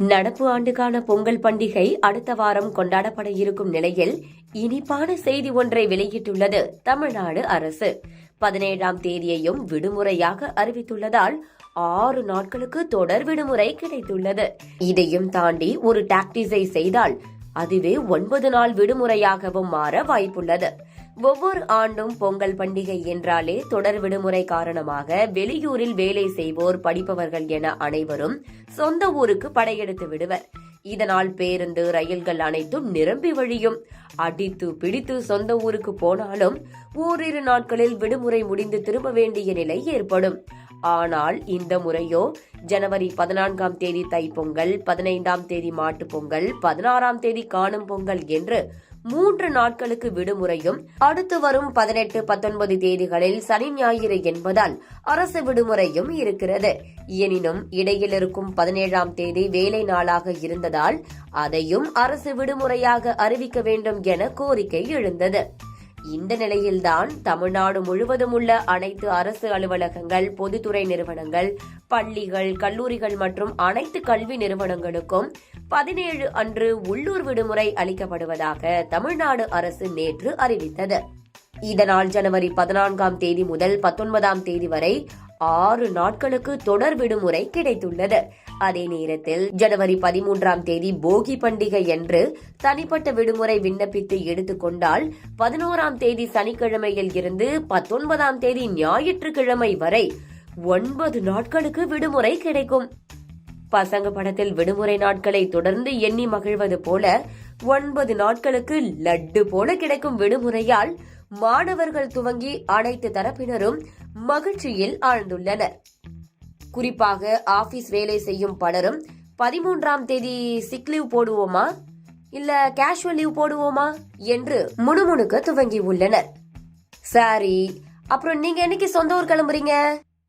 நடப்பு ஆண்டுக்கான பொங்கல் பண்டிகை அடுத்த வாரம் கொண்டாடப்பட இருக்கும் நிலையில் இனிப்பான செய்தி ஒன்றை வெளியிட்டுள்ளது தமிழ்நாடு அரசு. 17ஆம் தேதியையும் விடுமுறையாக அறிவித்துள்ளதால் 6 நாட்களுக்கு தொடர் விடுமுறை கிடைத்துள்ளது. இதையும் தாண்டி ஒரு டாக்டிஸை செய்தால் அதுவே 9 நாள் விடுமுறையாகவும் மாற வாய்ப்புள்ளது. ஒவ்வொரு ஆண்டும் பொங்கல் பண்டிகை என்றாலே தொடர் விடுமுறை காரணமாக வெளியூரில் வேலை செய்வோர், படிப்பவர்கள் என அனைவரும் சொந்த ஊருக்கு படையெடுத்து விடுவர். இதனால் பேருந்து, ரயில்கள் அனைத்தும் நிரம்பி வழியும். அடித்து பிடித்து சொந்த ஊருக்கு போனாலும் ஓரிரு நாட்களில் விடுமுறை முடிந்து திரும்ப வேண்டிய நிலை ஏற்படும். ஆனால் இந்த முறையோ ஜனவரி 14ஆம் தேதி தைப்பொங்கல், 15ஆம் தேதி மாட்டுப் பொங்கல், 16ஆம் தேதி காணும் பொங்கல் என்று 3 நாட்களுக்கு விடுமுறையும், அடுத்து வரும் 18, 19 தேதிகளில் சனி ஞாயிறு என்பதால் அரசு விடுமுறையும் இருக்கிறது. எனினும் இடையில் இருக்கும் 17ஆம் தேதி வேலை நாளாக இருந்ததால் அதையும் அரசு விடுமுறையாக அறிவிக்க வேண்டும் என கோரிக்கை எழுந்தது. இந்த நிலையில்தான் தமிழ்நாடு முழுவதும் உள்ள அனைத்து அரசு அலுவலகங்கள், பொதுத்துறை நிறுவனங்கள், பள்ளிகள், கல்லூரிகள் மற்றும் அனைத்து கல்வி நிறுவனங்களுக்கும் 17 அன்று உள்ளூர் விடுமுறை அளிக்கப்படுவதாக தமிழ்நாடு அரசு நேற்று அறிவித்தது. இதனால் ஜனவரி 14ஆம் தேதி முதல் 19ஆம் தேதி வரை 6 நாட்களுக்கு தொடர் விடுமுறை கிடைத்துள்ளது. அதே நேரத்தில் ஜனவரி 13ஆம் தேதி போகி பண்டிகை என்று தனிப்பட்ட விடுமுறை விண்ணப்பித்து எடுத்துக்கொண்டால் 11ஆம் தேதி சனிக்கிழமையில் இருந்து 19ஆம் தேதி ஞாயிற்றுக்கிழமை வரை 9 நாட்களுக்கு விடுமுறை கிடைக்கும். பசங்க படத்தில் விடுமுறை நாட்களை தொடர்ந்து எண்ணி மகிழ்வது போல 9 நாட்களுக்கு லட்டு போல கிடைக்கும் விடுமுறையால் மாணவர்கள் துவங்கி அனைத்து தரப்பினரும் மகிழ்ச்சியில் ஆழ்ந்துள்ளனர். குறிப்பாக ஆபீஸ் வேலை செய்யும் பலரும் 13ஆம் தேதி சிக் லீவ் போடுவோமா இல்ல கேஷுவல் லீவ் போடுவோமா என்று முணுமுணுக்க துவங்கி உள்ளனர். சரி, அப்புறம் நீங்க என்னைக்கு சொந்த ஊர் கிளம்புறீங்க?